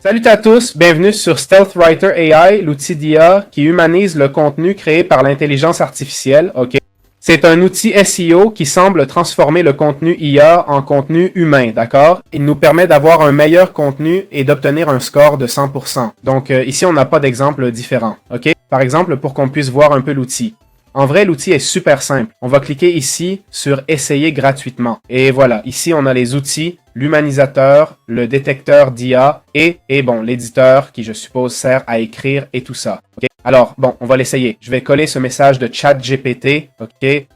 Salut à tous, bienvenue sur StealthWriter AI, l'outil d'IA qui humanise le contenu créé par l'intelligence artificielle. Ok, c'est un outil SEO qui semble transformer le contenu IA en contenu humain, d'accord? Il nous permet d'avoir un meilleur contenu et d'obtenir un score de 100%. Donc ici, on n'a pas d'exemple différent. Ok, par exemple, pour qu'on puisse voir un peu l'outil. En vrai, l'outil est super simple. On va cliquer ici sur « Essayer gratuitement ». Et voilà, ici, on a les outils, l'humanisateur, le détecteur d'IA et bon, l'éditeur qui, je suppose, sert à écrire et tout ça. Okay? Alors, bon, on va l'essayer. Je vais coller ce message de ChatGPT. OK?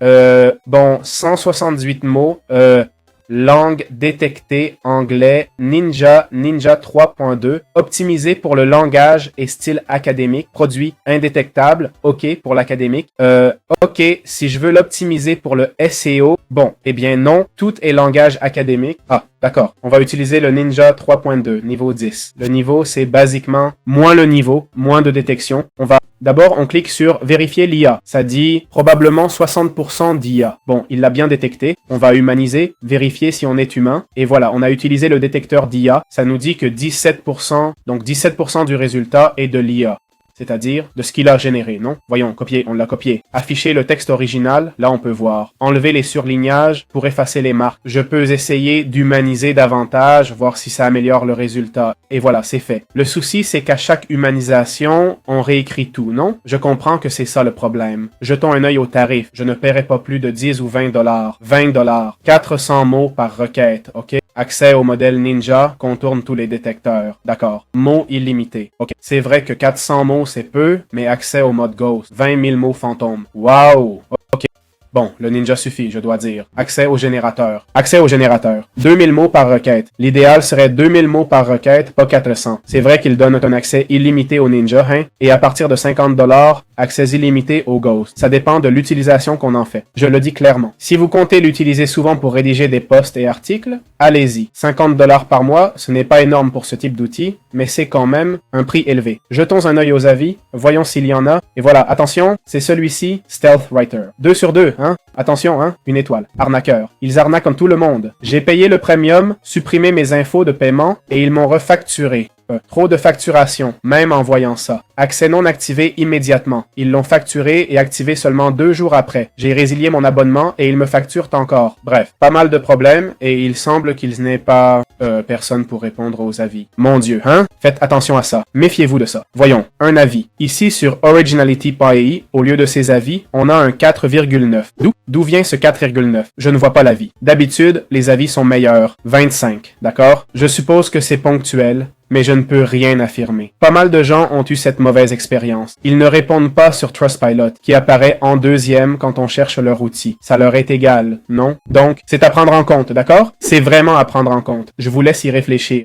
Bon, 178 mots. Langue détectée, anglais, Ninja 3.2, optimisé pour le langage et style académique, produit indétectable, OK pour l'académique. OK, si je veux l'optimiser pour le SEO, bon, eh bien non, tout est langage académique. Ah, d'accord, on va utiliser le Ninja 3.2, niveau 10. Le niveau, c'est basiquement moins le niveau, moins de détection. D'abord, on clique sur « Vérifier l'IA ». Ça dit probablement 60% d'IA. Bon, il l'a bien détecté. On va humaniser, vérifier si on est humain. Et voilà, on a utilisé le détecteur d'IA. Ça nous dit que 17%, donc 17% du résultat est de l'IA. C'est-à-dire de ce qu'il a généré, non? Voyons, copier, on l'a copié. Afficher le texte original, là on peut voir. Enlever les surlignages pour effacer les marques. Je peux essayer d'humaniser davantage, voir si ça améliore le résultat. Et voilà, c'est fait. Le souci, c'est qu'à chaque humanisation, on réécrit tout, non? Je comprends que c'est ça le problème. Jetons un œil au tarif. Je ne paierai pas plus de 10 ou 20 $. 20 $. 400 mots par requête, ok? Accès au modèle Ninja, contourne tous les détecteurs. D'accord. Mots illimités. Ok. C'est vrai que 400 mots, c'est peu, mais accès au mode Ghost. 20 000 mots fantômes. Waouh! Ok. Bon, le Ninja suffit, je dois dire. Accès au générateur. Accès au générateur. 2000 mots par requête. L'idéal serait 2000 mots par requête, pas 400. C'est vrai qu'il donne un accès illimité au Ninja, hein? Et à partir de 50 $, accès illimité au Ghost. Ça dépend de l'utilisation qu'on en fait. Je le dis clairement. Si vous comptez l'utiliser souvent pour rédiger des posts et articles, allez-y. 50 $ par mois, ce n'est pas énorme pour ce type d'outil, mais c'est quand même un prix élevé. Jetons un œil aux avis, voyons s'il y en a. Et voilà, attention, c'est celui-ci, StealthWriter. 2 sur 2, hein? Attention, hein? Une étoile. Arnaqueur. Ils arnaquent comme tout le monde. J'ai payé le premium, supprimé mes infos de paiement et ils m'ont refacturé. Trop de facturation, même en voyant ça. Accès non activé immédiatement. Ils l'ont facturé et activé seulement 2 jours après. J'ai résilié mon abonnement et ils me facturent encore. Bref, pas mal de problèmes et il semble qu'ils n'aient pas personne pour répondre aux avis. Mon Dieu, hein? Faites attention à ça. Méfiez-vous de ça. Voyons, un avis. Ici sur Originality.ai, au lieu de ces avis, on a un 4,9. D'où vient ce 4,9? Je ne vois pas l'avis. D'habitude, les avis sont meilleurs. 25, d'accord? Je suppose que c'est ponctuel, mais je ne peux rien affirmer. Pas mal de gens ont eu cette mauvaise expérience. Ils ne répondent pas sur Trustpilot, qui apparaît en deuxième quand on cherche leur outil. Ça leur est égal, non? Donc, c'est à prendre en compte, d'accord? C'est vraiment à prendre en compte. Je vous laisse y réfléchir.